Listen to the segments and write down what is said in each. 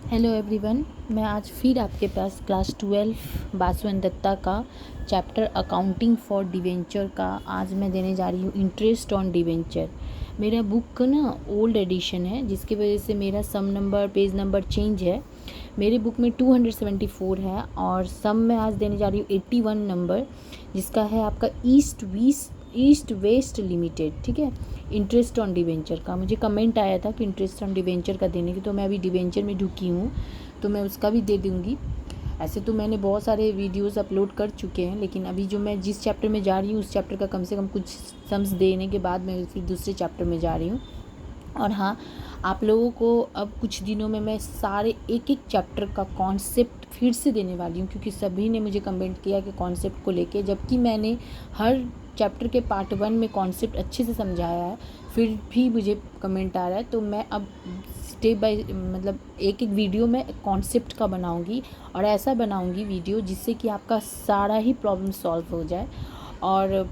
Hello everyone, मैं आज फिर आपके पास क्लास 12 बासवन दत्ता का चैप्टर अकाउंटिंग फॉर डिवेंचर का आज मैं देने जा रही हूँ इंटरेस्ट ऑन डिवेंचर। मेरा बुक का ना ओल्ड एडिशन है, जिसकी वजह से मेरा सम नंबर पेज नंबर चेंज है। मेरे बुक में 274 है और सम में आज देने जा रही हूँ 81 नंबर, जिसका है आपका ईस्ट वेस्ट लिमिटेड। ठीक है, इंटरेस्ट ऑन डिवेंचर का मुझे कमेंट आया था कि इंटरेस्ट ऑन डिवेंचर का देने की, तो मैं अभी डिवेंचर में ढुकी हूँ तो मैं उसका भी दे दूँगी। ऐसे तो मैंने बहुत सारे वीडियोस अपलोड कर चुके हैं, लेकिन अभी जो मैं जिस चैप्टर में जा रही हूँ उस चैप्टर का कम से कम कुछ सम्स देने के बाद मैं फिर दूसरे चैप्टर में जा रही हूँ। और हाँ, आप लोगों को अब कुछ दिनों में मैं सारे एक एक चैप्टर का कॉन्सेप्ट फिर से देने वाली हूँ, क्योंकि सभी ने मुझे कमेंट किया कि कॉन्सेप्ट को लेके, जबकि मैंने हर चैप्टर के पार्ट 1 में कॉन्सेप्ट अच्छे से समझाया है, फिर भी मुझे कमेंट आ रहा है। तो मैं अब स्टेप बाय मतलब एक एक वीडियो में कॉन्सेप्ट का बनाऊंगी, और ऐसा बनाऊंगी वीडियो जिससे कि आपका सारा ही प्रॉब्लम सॉल्व हो जाए। और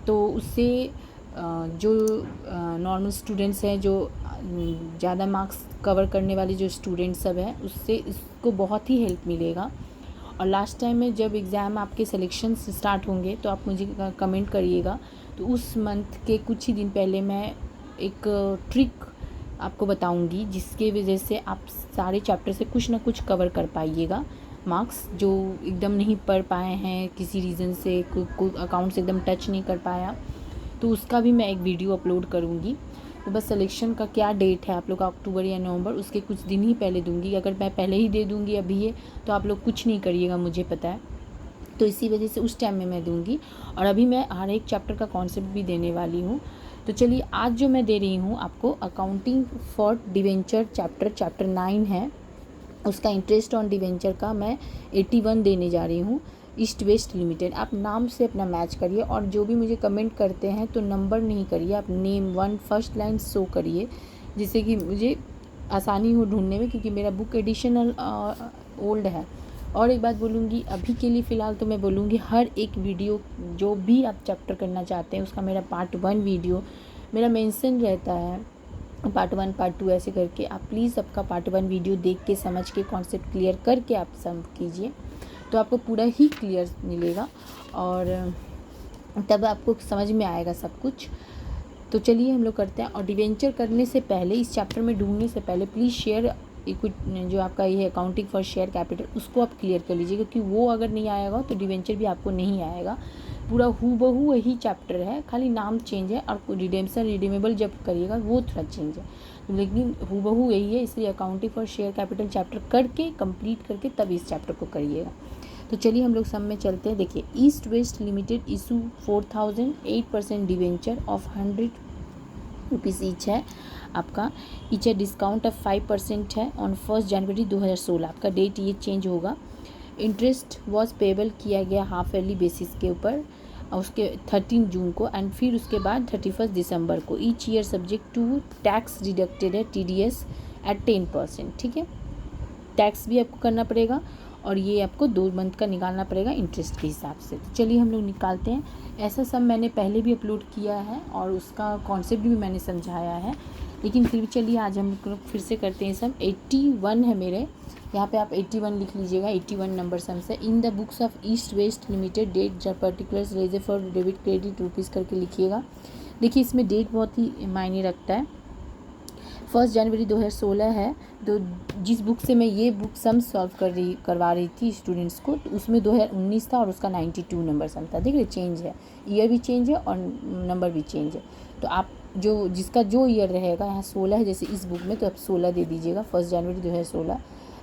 तो उससे जो नॉर्मल स्टूडेंट्स हैं, जो ज़्यादा मार्क्स कवर करने वाले जो स्टूडेंट्स सब हैं, उससे इसको बहुत ही हेल्प मिलेगा। और लास्ट टाइम में जब एग्ज़ाम आपके सिलेक्शन स्टार्ट होंगे तो आप मुझे कमेंट करिएगा, तो उस मंथ के कुछ ही दिन पहले मैं एक ट्रिक आपको बताऊंगी, जिसके वजह से आप सारे चैप्टर से कुछ ना कुछ कवर कर पाइएगा। मार्क्स जो एकदम नहीं पढ़ पाए हैं किसी रीज़न से, कोई अकाउंट्स एकदम टच नहीं कर पाया, तो उसका भी मैं एक वीडियो अपलोड करूँगी। तो बस सिलेक्शन का क्या डेट है आप लोग का, अक्टूबर या नवंबर, उसके कुछ दिन ही पहले दूंगी। अगर मैं पहले ही दे दूंगी अभी ये, तो आप लोग कुछ नहीं करिएगा, मुझे पता है। तो इसी वजह से उस टाइम में मैं दूंगी, और अभी मैं हर एक चैप्टर का कॉन्सेप्ट भी देने वाली हूँ। तो चलिए, आज जो मैं दे रही हूँ आपको अकाउंटिंग फॉर डिवेंचर चैप्टर 9 है, उसका इंटरेस्ट ऑन डिवेंचर का मैं 81 देने जा रही हूँ, ईस्ट वेस्ट लिमिटेड। आप नाम से अपना मैच करिए, और जो भी मुझे कमेंट करते हैं तो नंबर नहीं करिए, आप नेम 1 फर्स्ट लाइन शो करिए, जिससे कि मुझे आसानी हो ढूंढने में, क्योंकि मेरा बुक एडिशनल ओल्ड है। और एक बात बोलूँगी, अभी के लिए फ़िलहाल तो मैं बोलूँगी, हर एक वीडियो जो भी आप चैप्टर करना चाहते हैं उसका मेरा पार्ट 1 वीडियो मेरा मेंशन रहता है, पार्ट 1 पार्ट 2 ऐसे करके। आप प्लीज़ सबका पार्ट 1 वीडियो देख के समझ के कॉन्सेप्ट क्लियर करके आप सम कीजिए, तो आपको पूरा ही क्लियर मिलेगा, और तब आपको समझ में आएगा सब कुछ। तो चलिए हम लोग करते हैं। और डिवेंचर करने से पहले, इस चैप्टर में ढूंढने से पहले, प्लीज़ शेयर इक्विटी जो आपका ये है अकाउंटिंग फॉर शेयर कैपिटल, उसको आप क्लियर कर लीजिए, क्योंकि वो अगर नहीं आएगा तो डिवेंचर भी आपको नहीं आएगा। पूरा हूबहू वही चैप्टर है, खाली नाम चेंज है, और रिडेम्पशन रिडीमेबल जब करिएगा वो थोड़ा चेंज है, लेकिन हूबहू यही है। इसलिए accounting for share capital chapter करके कंप्लीट करके तब इस चैप्टर को करिएगा। तो चलिए हम लोग सब में चलते हैं। देखिए, east West limited issue 4000 8% debenture of 100 rupees each है आपका। ईच है डिस्काउंट ऑफ 5% है ऑन 1 जनवरी 2016। आपका डेट ये चेंज होगा। इंटरेस्ट वॉज पेबल किया गया हाफ ईयरली बेसिस के ऊपर, उसके 13 जून को, एंड फिर उसके बाद 31 दिसंबर को। Each year subject to tax deducted है TDS एट 10%। ठीक है, टैक्स भी आपको करना पड़ेगा, और ये आपको 2 मंथ का निकालना पड़ेगा इंटरेस्ट के हिसाब से। तो चलिए हम लोग निकालते हैं। ऐसा सब मैंने पहले भी अपलोड किया है, और उसका कॉन्सेप्ट भी मैंने समझाया है, लेकिन फिर भी चलिए आज हम लोग फिर से करते हैं। सम 81 है मेरे यहाँ पे, आप 81 लिख लीजिएगा, 81 नंबर सम से। In the books of East West Limited date जब पर्टिकुलर्स रेजे फॉर डेबिट क्रेडिट रुपीज़ करके लिखिएगा। देखिए, इसमें डेट बहुत ही मायने रखता है। 1 जनवरी 2016 है, तो जिस बुक से मैं ये बुक सम सॉल्व करवा रही थी स्टूडेंट्स को, तो उसमें 2019 था, और उसका 92 नंबर सम था। देख रहे, चेंज है, ईयर भी चेंज है और नंबर भी चेंज है। तो आप जो जिसका जो ईयर रहेगा, यहाँ 16 है जैसे इस बुक में, तो आप 16 दे दीजिएगा, 1 जनवरी 2016।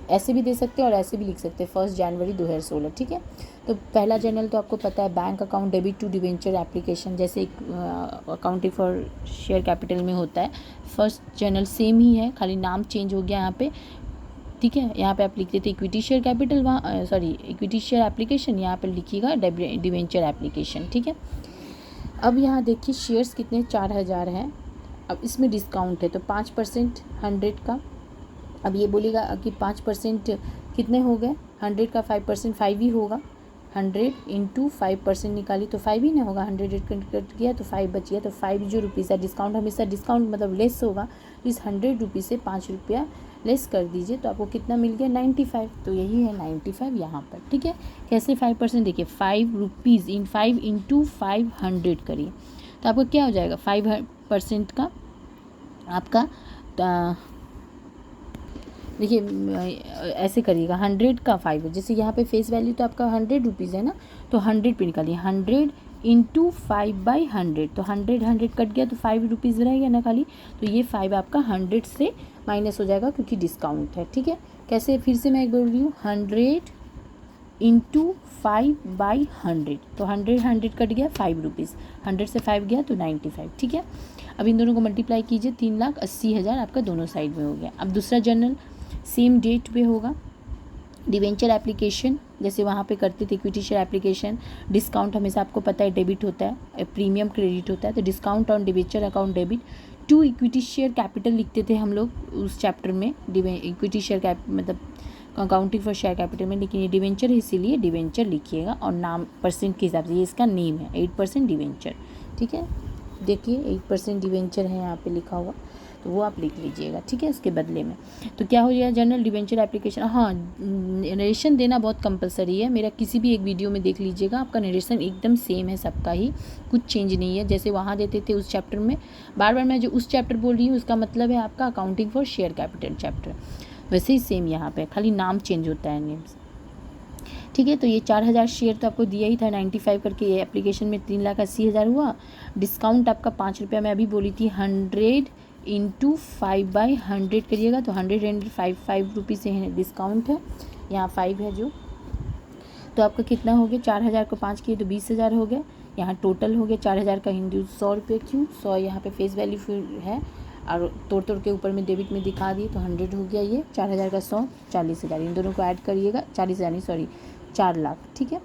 ऐसे भी दे सकते हैं और ऐसे भी लिख सकते हैं, 1 जनवरी 2016। ठीक है, तो पहला जर्नल तो आपको पता है, bank account debit to debenture application, जैसे अकाउंटिंग फॉर शेयर कैपिटल में होता है। फर्स्ट जर्नल सेम ही है, खाली नाम चेंज हो गया यहाँ पे। ठीक है, यहाँ पे आप लिखते थे इक्विटी शेयर कैपिटल, वहाँ इक्विटी शेयर एप्लीकेशन, यहाँ पे लिखिएगा डिवेंचर एप्लीकेशन। ठीक है, अब यहाँ देखिए शेयर्स कितने, 4000 हैं। अब इसमें डिस्काउंट है, तो 5% 100 का। अब ये बोलेगा कि 5% कितने हो गए, 100 का 5% 5 ही होगा। 100 इंटू 5% निकाली तो 5 ही ना होगा, 100 कट किया तो 5 बच गया, तो 5 जो रुपीज़ है, डिस्काउंट हमेशा डिस्काउंट मतलब लेस होगा, तो इस 100 रुपीज़ से 5 रुपया लेस कर दीजिए तो आपको कितना मिल गया 95। तो यही है 95 यहाँ पर, ठीक है। कैसे 5%, देखिए 5 रुपीज़ इन 5 इंटू 500 करिए तो आपको क्या हो जाएगा 5% का आपका देखिए ऐसे करिएगा 100 का 5, जैसे यहाँ पे फेस वैल्यू तो आपका 100 रुपीज़ है ना, तो 100 पे निकालिए 100 इंटू 5/100, तो 100 कट गया तो 5 रुपीज़ रहेगा ना खाली, तो ये 5 आपका 100 से माइनस हो जाएगा क्योंकि डिस्काउंट है, ठीक है। कैसे, फिर से मैं एक बोल रही हूँ 100 इंटू 5/100, तो 100 कट गया 5 रुपीज़, 100 से 5 गया तो 95, ठीक है। अब इन दोनों को मल्टीप्लाई कीजिए, 3,80,000 आपका दोनों साइड में हो गया। अब दूसरा जर्नल सेम डेट पे होगा, डिवेंचर एप्लीकेशन जैसे वहाँ पे करते थे इक्विटी शेयर एप्लीकेशन, डिस्काउंट हमेशा आपको पता है डेबिट होता है, प्रीमियम क्रेडिट होता है, तो discount on debenture account debit to equity share capital लिखते थे हम लोग उस चैप्टर में, इक्विटी शेयर मतलब अकाउंटिंग फॉर शेयर कैपिटल में, लेकिन ये डिवेंचर है इसीलिए डिवेंचर लिखिएगा और नाम परसेंट के हिसाब से, ये इसका नेम है 8% डिवेंचर, ठीक है। देखिए 8% डिवेंचर है यहाँ पे लिखा हुआ, तो वो आप लिख लीजिएगा, ठीक है, इसके बदले में। तो क्या हो जाएगा जनरल डिवेंचर एप्लीकेशन। हाँ, नरेशन देना बहुत कंपलसरी है, मेरा किसी भी एक वीडियो में देख लीजिएगा, आपका नरेशन एकदम सेम है सबका ही, कुछ चेंज नहीं है। जैसे वहाँ देते थे उस चैप्टर में, बार बार मैं जो उस चैप्टर बोल रही हूँ उसका मतलब है आपका accounting for share capital chapter, वैसे ही सेम यहाँ पे, खाली नाम चेंज होता है नेम्स, ठीक है। तो ये 4,000 शेयर तो आपको दिया ही था 95 करके, ये एप्लीकेशन में 3,80,000 हुआ। डिस्काउंट आपका 5 रुपया मैं अभी बोली थी, 100 इंटू 5/100 करिएगा तो 105 रुपीज़ से डिस्काउंट है, यहाँ 5 है जो, तो आपका कितना हो गया 4,000 को 5 किए तो 20,000 हो गया। यहाँ टोटल हो गया 4,000 का हिंदू 100 रुपये, क्यों 100 यहाँ पे फेस वैल्यू फिर है और तोड़ के ऊपर में डेबिट में दिखा दिए तो 100 हो गया, ये 4,000 का 100 40,000, इन दोनों को ऐड करिएगा 40,000 नहीं सॉरी 4 लाख, ठीक है।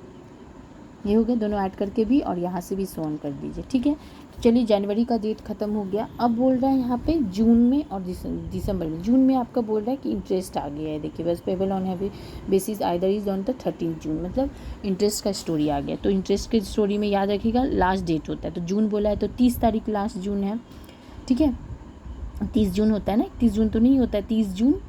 ये हो गया दोनों ऐड करके भी, और यहाँ से भी सोन कर दीजिए, ठीक है। तो चलिए जनवरी का डेट ख़त्म हो गया, अब बोल रहा है यहाँ पे जून में और दिसंबर में। जून में आपका बोल रहा है कि इंटरेस्ट आ गया है, देखिए बस payable on heavy basis either is on the 13 जून, मतलब इंटरेस्ट का स्टोरी आ गया। तो इंटरेस्ट की स्टोरी में याद रखिएगा लास्ट डेट होता है, तो जून बोला है तो 30 तारीख लास्ट जून है, ठीक है। 30 जून होता है ना, 31 जून तो नहीं होता है, 30 जून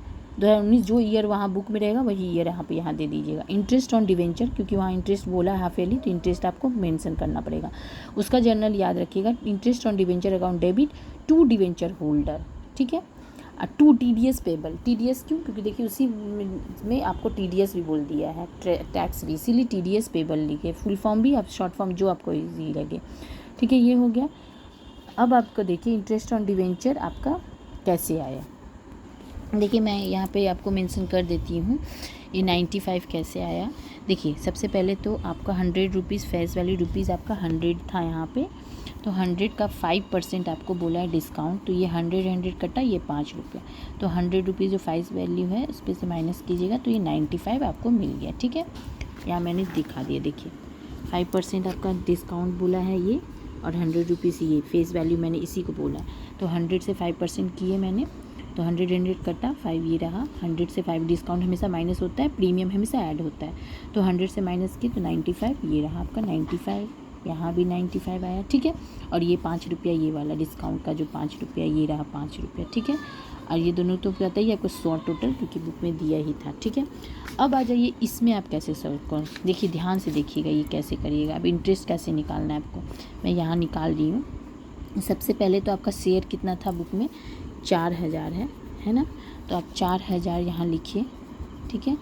2019 जो ईयर वहाँ बुक में रहेगा वही ईयर यहाँ पे यहाँ दे दीजिएगा। इंटरेस्ट ऑन डिवेंचर, क्योंकि वहाँ इंटरेस्ट बोला है हाफ ईयरली, तो इंटरेस्ट आपको मेंशन करना पड़ेगा, उसका जर्नल याद रखिएगा। Interest on debenture account debit to debenture holder, ठीक है। टू TDS पेबल, TDS क्यों, क्योंकि देखिए उसी में आपको TDS भी बोल दिया है, टैक्स भी, इसीलिए TDS पेबल लिखे, फुल फॉर्म भी आप शॉर्ट फॉर्म जो आपको ईजी लगे, ठीक है। ये हो गया। अब आपको देखिए इंटरेस्ट ऑन डिवेंचर आपका कैसे आया, देखिए मैं यहाँ पे आपको मेंशन कर देती हूँ ये 95 कैसे आया। देखिए सबसे पहले तो आपका 100 रुपीज़ फेस वैल्यू रुपीज़ आपका 100 था यहाँ पे, तो 100 का 5% आपको बोला है डिस्काउंट, तो ये 100 कटा, ये 5 रुपये, तो 100 रुपीज़ जो फेस वैल्यू है उस पर से माइनस कीजिएगा तो ये 95 आपको मिल गया, ठीक है। यहाँ मैंने दिखा दिया, देखिए 5% आपका डिस्काउंट बोला है ये, और 100 रुपीज़ ये फेस वैल्यू मैंने इसी को बोला है, तो 100 से 5% किए मैंने, तो 100 कटा 5 ये रहा, 100 से 5 डिस्काउंट हमेशा माइनस होता है, प्रीमियम हमेशा ऐड होता है, तो 100 से माइनस की तो 95 ये रहा आपका 95, यहाँ भी 95 आया, ठीक है। और ये 5 रुपया ये वाला डिस्काउंट का जो 5 रुपया ये रहा 5 रुपया, ठीक है। और ये दोनों तो पता ही आपको 100 टोटल, क्योंकि बुक में दिया ही था, ठीक है। अब आ जाइए इसमें आप कैसे सॉल्व करो, देखिए ध्यान से देखिएगा ये कैसे करिएगा। अब इंटरेस्ट कैसे निकालना है आपको, मैं यहाँ निकाल रही हूँ। सबसे पहले तो आपका शेयर कितना था बुक में 4,000 है ना, तो आप 4,000 यहाँ लिखिए, ठीक है।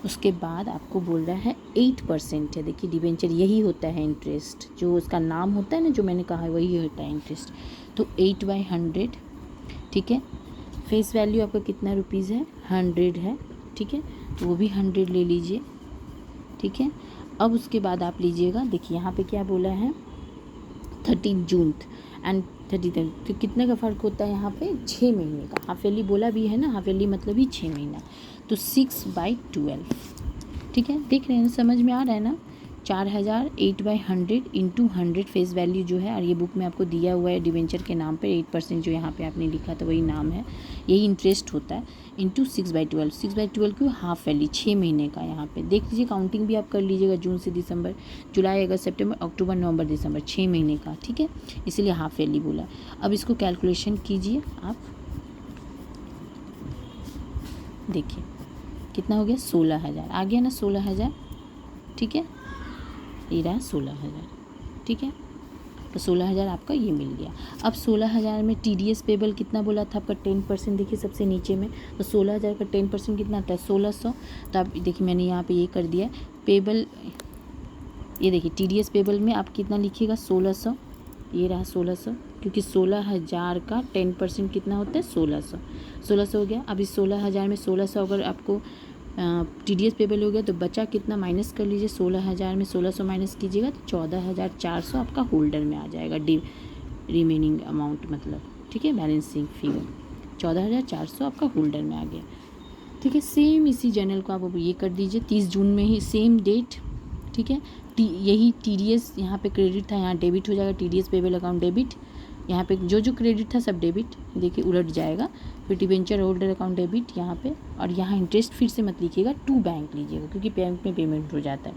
उसके बाद आपको बोल रहा है 8% है, देखिए डिवेंचर यही होता है इंटरेस्ट, जो उसका नाम होता है ना, जो मैंने कहा वही होता है इंटरेस्ट, तो 8/100, ठीक है। फेस वैल्यू आपका कितना रुपीज़ है 100 है, ठीक है, तो वो भी 100 ले लीजिए, ठीक है। अब उसके बाद आप लीजिएगा, देखिए यहाँ पे क्या बोला है 13 जून एंड 30 तक, तो कितने का फ़र्क होता है यहाँ पे 6 महीने का, हाफ ईयरली बोला भी है ना, हाफ ईयरली मतलब ही 6 महीना, तो 6/12, ठीक है। देख रहे हैं समझ में आ रहा है ना, 4,000 8/100 इंटू 100 फेस वैल्यू जो है, और ये बुक में आपको दिया हुआ है डिवेंचर के नाम पे 8% जो यहाँ पे आपने लिखा था वही नाम है, यही इंटरेस्ट होता है, इंटू 6/12, 6/12 क्यों हाफ वैल्यू 6 महीने का, यहाँ पे देख लीजिए काउंटिंग भी आप कर लीजिएगा, जून से दिसंबर, जुलाई अगस्त सितंबर अक्टूबर नवंबर दिसंबर 6 महीने का, ठीक है, इसीलिए हाफ वैल्यू बोला। अब इसको कैलकुलेशन कीजिए आप, देखिए कितना हो गया 16,000 आ गया ना 16,000, ठीक है, ये रहा 16,000, ठीक है। तो 16,000 आपका ये मिल गया। अब 16,000 में TDS पेबल कितना बोला था आपका 10%, देखिए सबसे नीचे में, तो 16,000 का 10% कितना आता है 1,600। तो आप देखिए मैंने यहाँ पे ये कर दिया है पेबल, ये देखिए TDS पेबल में आप कितना लिखिएगा 1,600, ये रहा 1,600, क्योंकि 16,000 का 10% कितना होता है 1,600, 1,600 हो गया। अब इस 16,000 में 1,600 अगर आपको TDS पेबल हो गया तो बचा कितना, माइनस कर लीजिए, 16,000 में 1,600 माइनस कीजिएगा तो 14,400 आपका होल्डर में आ जाएगा, रिमेनिंग अमाउंट मतलब, ठीक है, बैलेंसिंग फिगर 14,400 आपका होल्डर में आ गया, ठीक है। सेम इसी जर्नल को आप ये कर दीजिए 30 जून में ही, सेम डेट, ठीक है। यही TDS यहाँ पे क्रेडिट था, यहाँ डेबिट हो जाएगा, TDS पेबल अकाउंट डेबिट, यहाँ पे जो क्रेडिट था सब डेबिट, देखिए उलट जाएगा। फिर डिबेंचर होल्डर अकाउंट डेबिट यहाँ पे, और यहाँ इंटरेस्ट फिर से मत लिखिएगा, टू बैंक लीजिएगा क्योंकि बैंक में पेमेंट हो जाता है।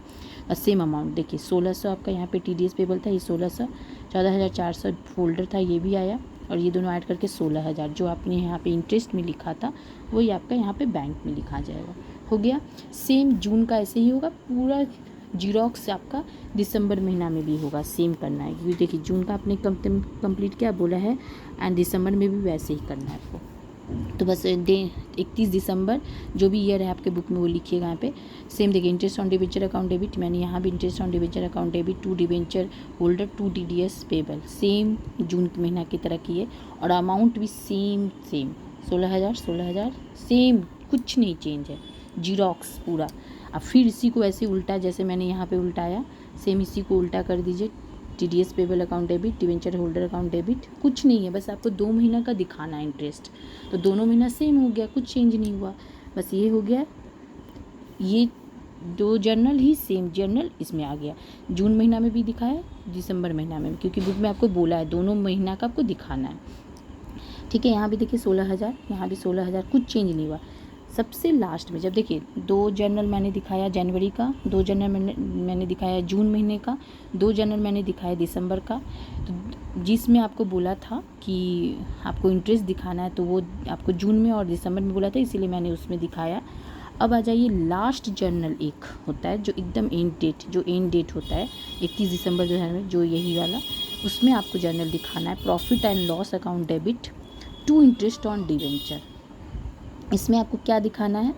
और सेम अमाउंट देखिए 1,600 आपका यहाँ पे TDS पेबल था, ये 1,600, 14,400 फोल्डर था, ये भी आया, और ये दोनों ऐड करके 16,000 जो आपने यहाँ पे इंटरेस्ट में लिखा था वही आपका यहाँ पे बैंक में लिखा जाएगा, हो गया। सेम जून का ऐसे ही होगा, पूरा जीरोक्स आपका दिसंबर महीना में भी होगा, सेम करना है, क्योंकि देखिए जून का आपने कंप्लीट क्या बोला है, एंड दिसंबर में भी वैसे ही करना है आपको। तो बस 31 दिसंबर जो भी ईयर है आपके बुक में वो लिखिएगा यहाँ पे। सेम देखिए interest on debenture account debit, मैंने यहाँ भी interest on debenture account debit, 2 debenture holder, 2 TDS payable, same जून के महीना की तरह किए, और अमाउंट भी सेम 16,000 सेम, कुछ नहीं चेंज है, जीरोक्स पूरा। अब फिर इसी को ऐसे उल्टा, जैसे मैंने यहाँ पे उल्टाया, सेम इसी को उल्टा कर दीजिए, TDS payable account debit, debenture holder account debit, कुछ नहीं है, बस आपको 2 महीना का दिखाना है इंटरेस्ट, तो दोनों महीना सेम हो गया, कुछ चेंज नहीं हुआ, बस ये हो गया। ये 2 जर्नल ही सेम जर्नल इसमें आ गया, जून महीना में भी दिखाया, दिसंबर महीना में, क्योंकि बुक में आपको बोला है दोनों महीना का आपको दिखाना है, ठीक है। यहाँ भी देखिए 16,000, यहाँ भी 16,000, कुछ चेंज नहीं हुआ। सबसे लास्ट में जब देखिए 2 जर्नल मैंने दिखाया जनवरी का, 2 जर्नल मैंने दिखाया जून महीने का, 2 जर्नल मैंने दिखाया दिसंबर का, तो जिसमें आपको बोला था कि आपको इंटरेस्ट दिखाना है तो वो आपको जून में और दिसंबर में बोला था, इसीलिए मैंने उसमें दिखाया। अब आ जाइए लास्ट जर्नल एक होता है जो एकदम एंड डेट होता है 31 दिसंबर 2000 जो यही वाला, उसमें आपको जर्नल दिखाना है profit and loss account debit to interest on debenture. इसमें आपको क्या दिखाना है,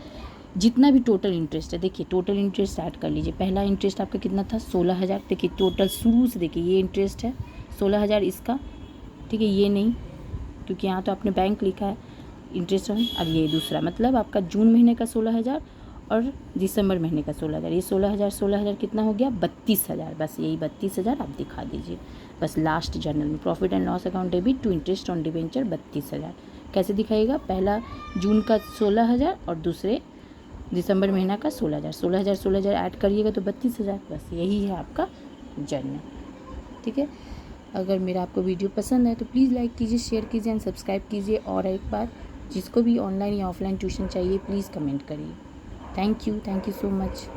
जितना भी टोटल इंटरेस्ट है, देखिए टोटल इंटरेस्ट ऐड कर लीजिए। पहला इंटरेस्ट आपका कितना था 16,000, देखिए टोटल शुरू से देखिए ये इंटरेस्ट है 16,000 इसका, ठीक है, ये नहीं क्योंकि यहाँ तो आपने बैंक लिखा है इंटरेस्ट ऑन। अब ये दूसरा मतलब आपका जून महीने का 16,000 और दिसंबर महीने का 16,000, ये 16,000 कितना हो गया 32,000, बस यही 32,000 आप दिखा दीजिए बस लास्ट जर्नल में। Profit and loss account debit to interest on debenture 32,000 कैसे दिखाइएगा, पहला जून का 16,000 और दूसरे दिसंबर महीना का 16,000 ऐड करिएगा तो 32,000, बस यही है आपका जर्नल, ठीक है। अगर मेरा आपको वीडियो पसंद है तो प्लीज़ लाइक कीजिए, शेयर कीजिए एंड सब्सक्राइब कीजिए, और एक बार जिसको भी ऑनलाइन या ऑफलाइन ट्यूशन चाहिए प्लीज़ कमेंट करिए। Thank you so much.